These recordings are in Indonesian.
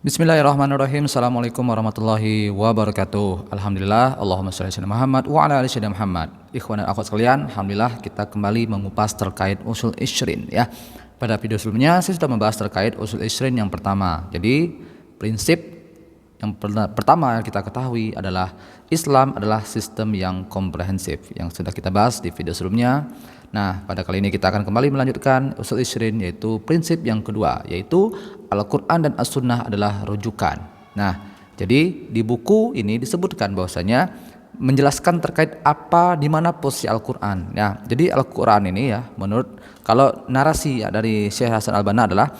Bismillahirrahmanirrahim. Assalamualaikum warahmatullahi wabarakatuh. Alhamdulillah, Allahumma shalli ala Muhammad wa ala ali sayyidina Muhammad. Ikhwan dan akhwat sekalian, alhamdulillah kita kembali mengupas terkait usul isyrin ya. Pada video sebelumnya saya sudah membahas terkait usul isyrin yang pertama. Jadi prinsip yang pertama yang kita ketahui adalah Islam adalah sistem yang komprehensif yang sudah kita bahas di video sebelumnya. Nah, pada kali ini kita akan kembali melanjutkan usul isyrin, yaitu prinsip yang kedua, yaitu Al-Quran dan As-Sunnah adalah rujukan. Nah, jadi di buku ini disebutkan bahwasanya menjelaskan terkait apa di mana posisi Al-Quran. Ya, jadi Al-Quran ini ya, menurut kalau narasi ya, dari Syekh Hasan Al-Banna adalah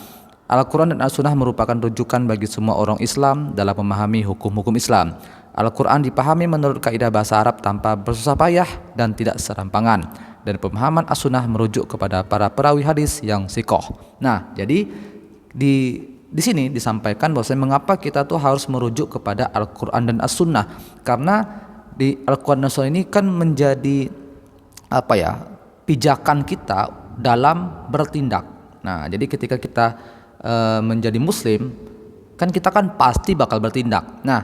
Al-Quran dan As-Sunnah merupakan rujukan bagi semua orang Islam dalam memahami hukum-hukum Islam. Al-Quran dipahami menurut kaidah bahasa Arab tanpa bersusah payah dan tidak serampangan. Dan pemahaman As-Sunnah merujuk kepada para perawi hadis yang sikoh. Nah, jadi di sini disampaikan bahwasanya mengapa kita tuh harus merujuk kepada Al-Quran dan As-Sunnah, karena di Al-Quran dan As-Sunnah ini kan menjadi pijakan kita dalam bertindak. Nah, jadi ketika kita menjadi Muslim, kan kita kan pasti bakal bertindak. Nah,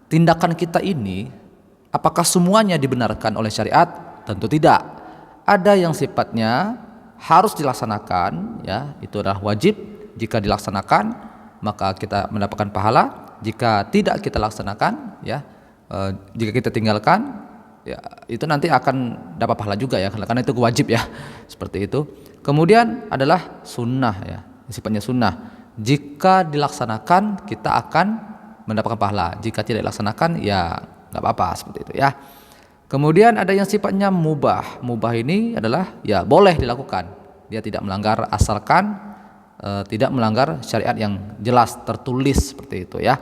tindakan kita ini apakah semuanya dibenarkan oleh syariat? Tentu tidak. Ada yang sifatnya harus dilaksanakan, ya, itu adalah wajib. Jika dilaksanakan maka kita mendapatkan pahala. Jika tidak kita laksanakan, ya, jika kita tinggalkan, ya, itu nanti akan dapat pahala juga, ya, karena itu wajib, ya, seperti itu. Kemudian adalah sunnah, ya, sifatnya sunnah. Jika dilaksanakan kita akan mendapatkan pahala. Jika tidak dilaksanakan, ya nggak apa-apa, seperti itu, ya. Kemudian ada yang sifatnya mubah. Mubah ini adalah ya boleh dilakukan. Dia tidak melanggar asalkan tidak melanggar syariat yang jelas tertulis, seperti itu, ya.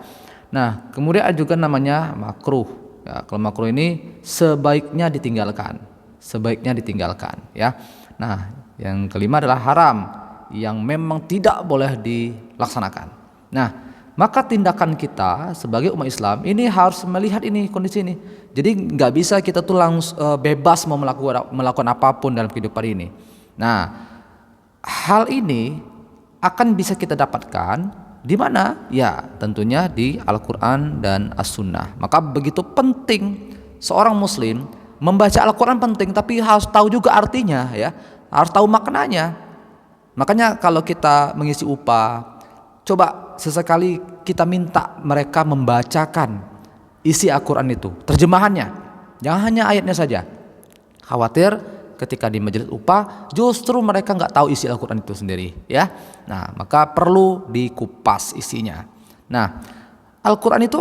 Nah, kemudian ada juga namanya makruh. Ya, kalau makruh ini sebaiknya ditinggalkan. Sebaiknya ditinggalkan, ya. Nah, yang kelima adalah haram yang memang tidak boleh dilaksanakan. Nah, maka tindakan kita sebagai umat Islam ini harus melihat ini kondisi ini. Jadi nggak bisa kita tuh langsung bebas mau melakukan apapun dalam kehidupan ini. Nah, hal ini akan bisa kita dapatkan di mana? Ya, tentunya di Al-Quran dan As-Sunnah. Maka begitu penting seorang Muslim membaca Al-Quran penting, tapi harus tahu juga artinya, ya, harus tahu maknanya. Makanya kalau kita mengisi upah, coba sesekali kita minta mereka membacakan isi Al-Quran itu, terjemahannya, jangan hanya ayatnya saja. Khawatir ketika di majelis upah justru mereka nggak tahu isi Al-Quran itu sendiri, ya. Nah, maka perlu dikupas isinya. Nah, Al-Quran itu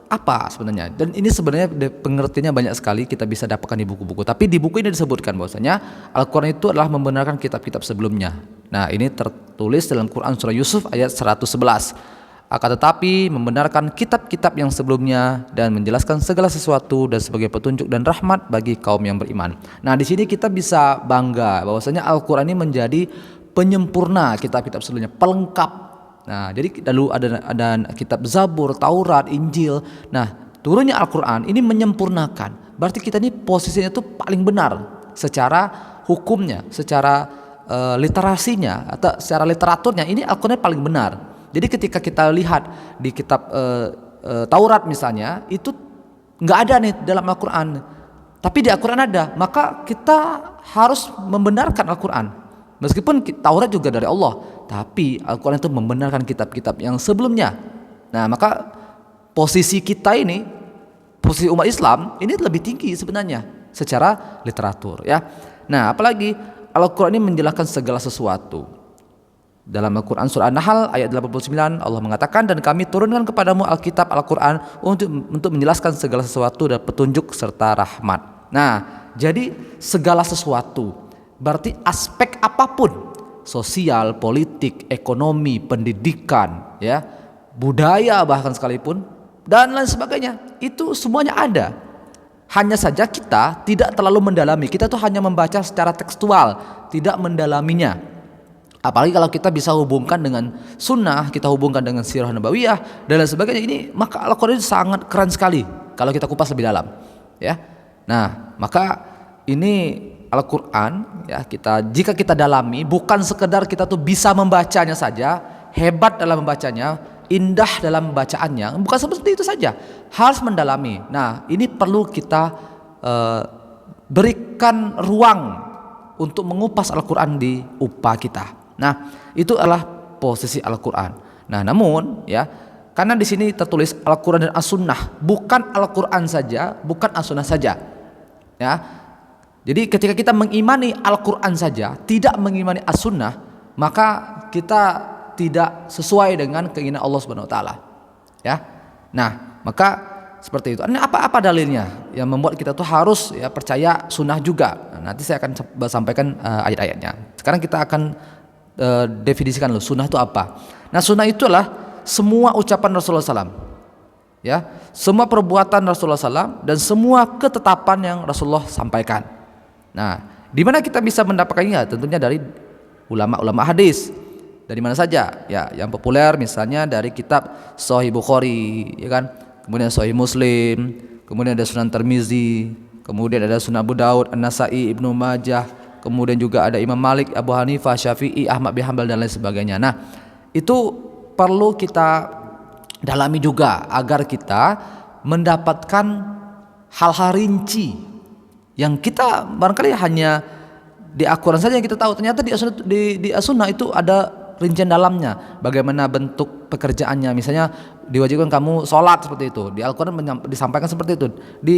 apa sebenarnya? Dan ini sebenarnya pengertiannya banyak sekali, kita bisa dapatkan di buku-buku. Tapi di buku ini disebutkan bahwasanya Al-Quran itu adalah membenarkan kitab-kitab sebelumnya. Nah, ini tertulis dalam Quran surah Yusuf ayat 111. Akan tetapi membenarkan kitab-kitab yang sebelumnya dan menjelaskan segala sesuatu dan sebagai petunjuk dan rahmat bagi kaum yang beriman. Nah, di sini kita bisa bangga bahwasanya Al-Quran ini menjadi penyempurna kitab-kitab sebelumnya, pelengkap. Nah, jadi lalu ada kitab Zabur, Taurat, Injil. Nah, turunnya Al-Quran ini menyempurnakan. Berarti kita ini posisinya itu paling benar secara hukumnya, secara literasinya atau secara literaturnya, ini Al-Quran paling benar. Jadi ketika kita lihat di kitab Taurat misalnya, itu nggak ada nih dalam Al-Quran, tapi di Al-Quran ada. Maka kita harus membenarkan Al-Quran. Meskipun Taurat juga dari Allah, tapi Al-Quran itu membenarkan kitab-kitab yang sebelumnya. Nah, maka posisi kita ini, posisi umat Islam ini lebih tinggi sebenarnya secara literatur, ya. Nah, apalagi Al-Quran ini menjelaskan segala sesuatu. Dalam Al-Quran surah An-Nahl ayat 89 Allah mengatakan, dan kami turunkan kepadamu Alkitab Al-Quran untuk menjelaskan segala sesuatu dan petunjuk serta rahmat. Nah, jadi segala sesuatu berarti aspek apapun, sosial, politik, ekonomi, pendidikan, ya, budaya bahkan sekalipun dan lain sebagainya, itu semuanya ada. Hanya saja kita tidak terlalu mendalami. Kita tuh hanya membaca secara tekstual, tidak mendalaminya. Apalagi kalau kita bisa hubungkan dengan sunnah, kita hubungkan dengan sirah nabawiyah dan lain sebagainya, ini maka Al-Quran sangat keren sekali kalau kita kupas lebih dalam, ya. Nah, maka ini Al-Quran, ya, jika kita dalami, bukan sekedar kita tuh bisa membacanya saja, hebat dalam membacanya, indah dalam bacaannya, bukan seperti itu saja, harus mendalami. Nah, ini perlu kita berikan ruang untuk mengupas Al-Quran di upah kita. Nah, itu adalah posisi Al-Quran. Nah, namun ya, karena di sini tertulis Al-Quran dan As-Sunnah, bukan Al-Quran saja, bukan As-Sunnah saja. Ya, jadi ketika kita mengimani Al-Quran saja, tidak mengimani As-Sunnah, maka kita tidak sesuai dengan keinginan Allah Subhanahu wa taala. Ya. Nah, maka seperti itu. Ini apa dalilnya yang membuat kita tuh harus ya percaya sunnah juga. Nah, nanti saya akan sampaikan ayat-ayatnya. Sekarang kita akan definisikan dulu sunnah itu apa. Nah, sunnah itu adalah semua ucapan Rasulullah SAW, ya, semua perbuatan Rasulullah SAW dan semua ketetapan yang Rasulullah sampaikan. Nah, di mana kita bisa mendapatkannya? Tentunya dari ulama-ulama hadis. Dari mana saja? Ya, yang populer misalnya dari kitab Sahih Bukhari, ya kan? Kemudian Sahih Muslim, kemudian ada Sunan Tirmizi, kemudian ada Sunan Abu Daud, An-Nasa'i, Ibnu Majah, kemudian juga ada Imam Malik, Abu Hanifah, Syafi'i, Ahmad bin Hanbal dan lain sebagainya. Nah, itu perlu kita dalami juga agar kita mendapatkan hal-hal rinci yang kita barangkali hanya di Al-Quran saja yang kita tahu, ternyata di As-Sunnah itu ada rincian dalamnya, bagaimana bentuk pekerjaannya. Misalnya diwajibkan kamu sholat seperti itu, di Al-Quran disampaikan seperti itu, di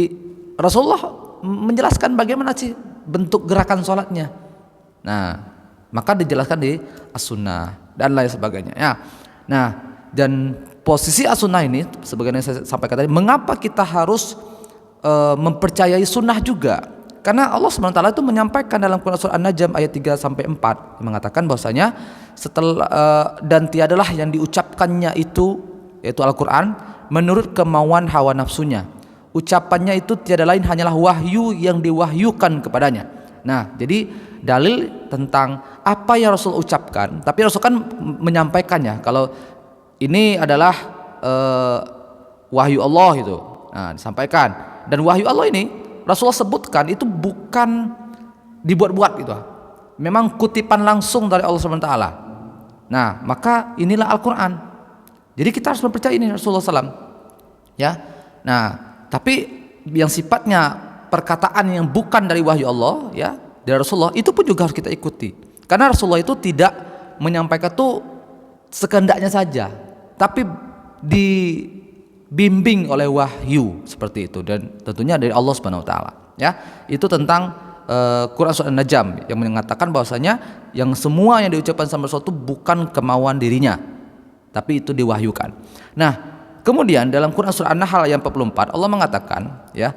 Rasulullah menjelaskan bagaimana sih bentuk gerakan sholatnya. Nah, maka dijelaskan di As-Sunnah dan lain sebagainya ya. Nah, dan posisi As-Sunnah ini sebagaimana saya sampaikan tadi, mengapa kita harus mempercayai sunnah juga? Karena Allah SWT itu menyampaikan dalam Quran surah An-Najm ayat 3-4 mengatakan bahwasanya setelah dan tiadalah yang diucapkannya itu, yaitu Al-Quran, menurut kemauan hawa nafsunya. Ucapannya itu tiada lain hanyalah wahyu yang diwahyukan kepadanya. Nah, jadi dalil tentang apa yang Rasul ucapkan, tapi Rasul kan menyampaikannya kalau ini adalah wahyu Allah itu. Nah, disampaikan. Dan wahyu Allah ini Rasulullah sebutkan itu bukan dibuat-buat gitu. Memang kutipan langsung dari Allah SWT. Nah, maka inilah Al-Quran. Jadi kita harus mempercayai ini Rasulullah SAW. Ya. Nah, tapi yang sifatnya perkataan yang bukan dari wahyu Allah, ya, dari Rasulullah, itu pun juga harus kita ikuti. Karena Rasulullah itu tidak menyampaikan itu sekehendaknya saja, tapi dibimbing oleh wahyu seperti itu, dan tentunya dari Allah Subhanahu wa taala. Ya, itu tentang Quran surah An-Najm yang mengatakan bahwasanya yang semua yang diucapkan sama Rasul itu bukan kemauan dirinya, tapi itu diwahyukan. Nah, kemudian dalam Quran surah An-Nahl ayat 44 Allah mengatakan, ya,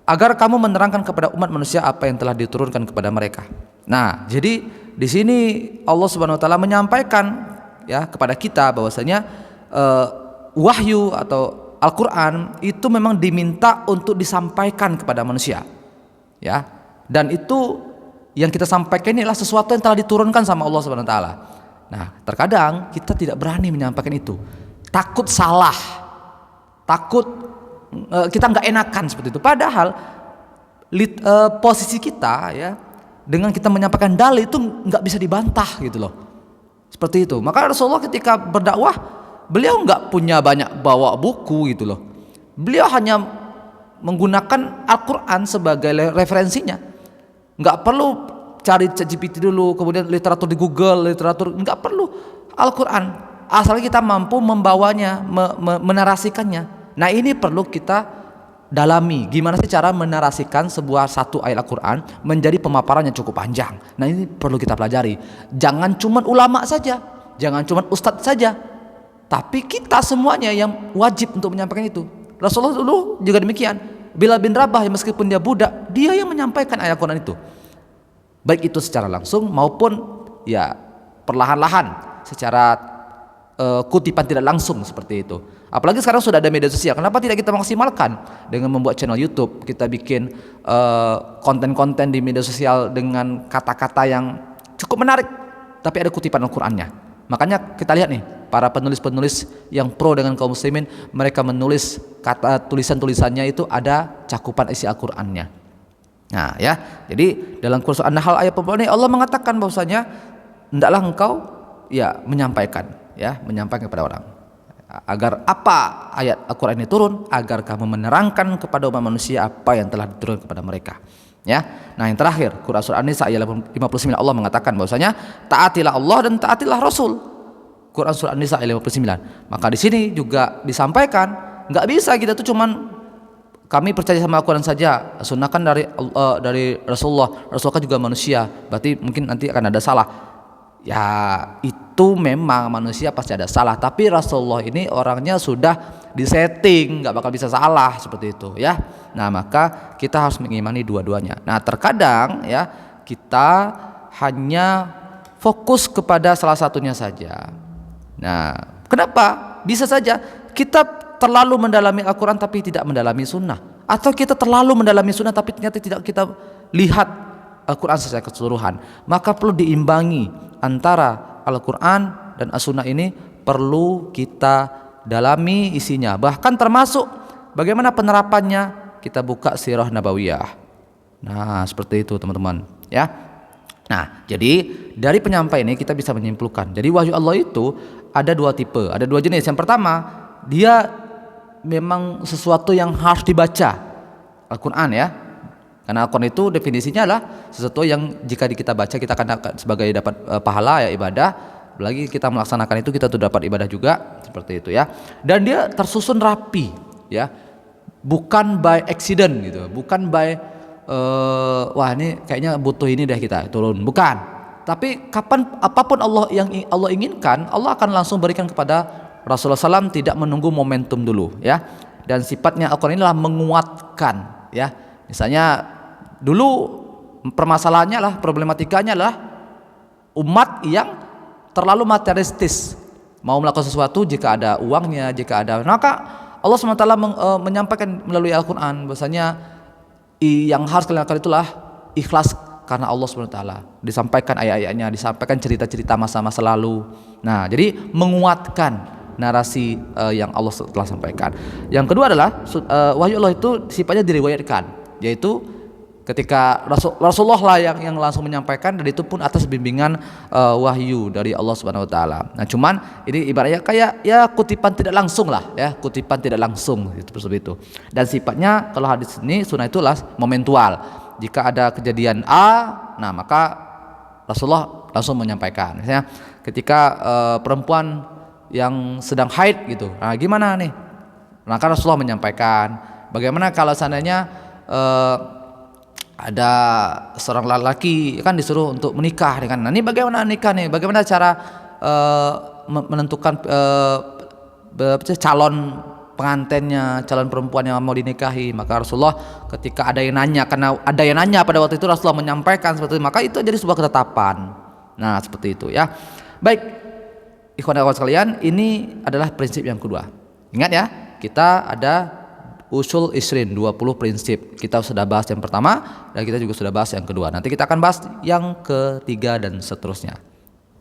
agar kamu menerangkan kepada umat manusia apa yang telah diturunkan kepada mereka. Nah, jadi di sini Allah Subhanahu wa taala menyampaikan ya kepada kita bahwasanya wahyu atau Al-Quran itu memang diminta untuk disampaikan kepada manusia, ya, dan itu yang kita sampaikan ini adalah sesuatu yang telah diturunkan sama Allah Subhanahu wa taala. Nah, terkadang kita tidak berani menyampaikan itu, takut salah, takut kita nggak enakan seperti itu. Padahal posisi kita, ya, dengan kita menyampaikan dalil itu nggak bisa dibantah gitu loh, seperti itu. Maka Rasulullah ketika berdakwah, beliau nggak punya banyak bawa buku gitu loh. Beliau hanya menggunakan Al-Quran sebagai referensinya. Nggak perlu cari ChatGPT dulu, kemudian literatur di Google, literatur, nggak perlu. Al-Quran, asal kita mampu membawanya, menarasikannya. Nah, ini perlu kita dalami. Gimana sih cara menarasikan sebuah satu ayat Al-Quran menjadi pemaparan yang cukup panjang. Nah, ini perlu kita pelajari. Jangan cuma ulama saja, jangan cuma ustadz saja, tapi kita semuanya yang wajib untuk menyampaikan itu. Rasulullah dulu juga demikian. Bilal bin Rabah, yang meskipun dia budak, dia yang menyampaikan ayat Quran itu, baik itu secara langsung maupun ya perlahan-lahan secara kutipan tidak langsung seperti itu. Apalagi sekarang sudah ada media sosial, kenapa tidak kita maksimalkan dengan membuat channel YouTube, kita bikin konten-konten di media sosial dengan kata-kata yang cukup menarik tapi ada kutipan Al-Qur'annya. Makanya kita lihat nih, para penulis-penulis yang pro dengan kaum muslimin, mereka menulis kata tulisan-tulisannya itu ada cakupan isi Al-Qur'annya. Nah, ya. Jadi dalam Quran An-Nahl ayat 40 ini Allah mengatakan bahwasanya hendaklah engkau ya menyampaikan kepada orang. Agar apa ayat Al-Quran ini turun? Agar kamu menerangkan kepada umat manusia apa yang telah diturunkan kepada mereka. Ya. Nah, yang terakhir, Quran surah An-Nisa ayat 59, Allah mengatakan bahwasanya taatilah Allah dan taatilah Rasul. Quran surah An-Nisa ayat 59. Maka di sini juga disampaikan, nggak bisa kita tuh cuman kami percaya sama Al-Quran saja, sunnah kan dari Rasulullah. Rasulullah kan juga manusia, berarti mungkin nanti akan ada salah. Ya, itu memang manusia pasti ada salah, tapi Rasulullah ini orangnya sudah disetting, nggak bakal bisa salah seperti itu ya. Nah, maka kita harus mengimani dua-duanya. Nah, terkadang ya kita hanya fokus kepada salah satunya saja. Nah, kenapa? Bisa saja kita terlalu mendalami Al-Quran tapi tidak mendalami sunnah, atau kita terlalu mendalami sunnah tapi ternyata tidak kita lihat Al-Quran secara keseluruhan. Maka perlu diimbangi antara Al-Quran dan As-Sunnah, ini perlu kita dalami isinya, bahkan termasuk bagaimana penerapannya. Kita buka Sirah Nabawiyah. Nah, seperti itu teman-teman ya. Nah, jadi dari penyampaian ini kita bisa menyimpulkan, jadi wahyu Allah itu ada dua tipe, ada dua jenis. Yang pertama, dia memang sesuatu yang harus dibaca, Al-Quran ya. Karena Al-Quran itu definisinya adalah sesuatu yang jika kita baca kita akan sebagai dapat pahala ya, ibadah. Apalagi kita melaksanakan itu kita tuh dapat ibadah juga, seperti itu ya. Dan dia tersusun rapi ya, bukan by accident gitu, bukan by wah ini kayaknya butuh ini deh kita turun, bukan. Tapi kapan apapun Allah inginkan, Allah akan langsung berikan kepada Rasulullah SAW, tidak menunggu momentum dulu ya. Dan sifatnya Al-Quran inilah menguatkan ya. Misalnya dulu permasalahannya lah, problematikanya lah umat yang terlalu materialistis, mau melakukan sesuatu jika ada uangnya, jika ada, maka Allah SWT menyampaikan melalui Al-Quran bahwasanya yang harus kalian lakukan itulah ikhlas karena Allah SWT. Disampaikan ayat-ayatnya, disampaikan cerita-cerita masa-masa lalu. Nah, jadi menguatkan narasi yang Allah telah sampaikan. Yang kedua adalah wahyu Allah itu sifatnya diriwayatkan, yaitu ketika Rasulullah lah yang langsung menyampaikan, dan itu pun atas bimbingan wahyu dari Allah Subhanahu wa taala. Nah, cuman ini ibaratnya kayak ya kutipan tidak langsung lah ya, kutipan tidak langsung seperti itu. Dan sifatnya kalau hadis ini sunnah itulah momentual. Jika ada kejadian A, nah maka Rasulullah langsung menyampaikan. Misalnya ketika perempuan yang sedang haid gitu, nah gimana nih? Maka Rasulullah menyampaikan. Bagaimana kalau seandainya ada seorang lelaki kan disuruh untuk menikah dengan, nah ini bagaimana nikah nih, bagaimana cara menentukan calon pengantennya, calon perempuan yang mau dinikahi. Maka Rasulullah ketika ada yang nanya, karena ada yang nanya pada waktu itu, Rasulullah menyampaikan seperti itu, maka itu jadi sebuah ketetapan. Nah, seperti itu ya. Baik, ikhwan dan akhwat sekalian, ini adalah prinsip yang kedua. Ingat ya, kita ada usul isrin, 20 prinsip. Kita sudah bahas yang pertama dan kita juga sudah bahas yang kedua. Nanti kita akan bahas yang ketiga dan seterusnya.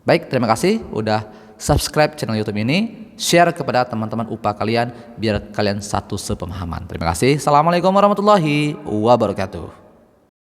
Baik, terima kasih udah subscribe channel YouTube ini, share kepada teman-teman UPA kalian biar kalian satu sepemahaman. Terima kasih. Assalamualaikum warahmatullahi wabarakatuh.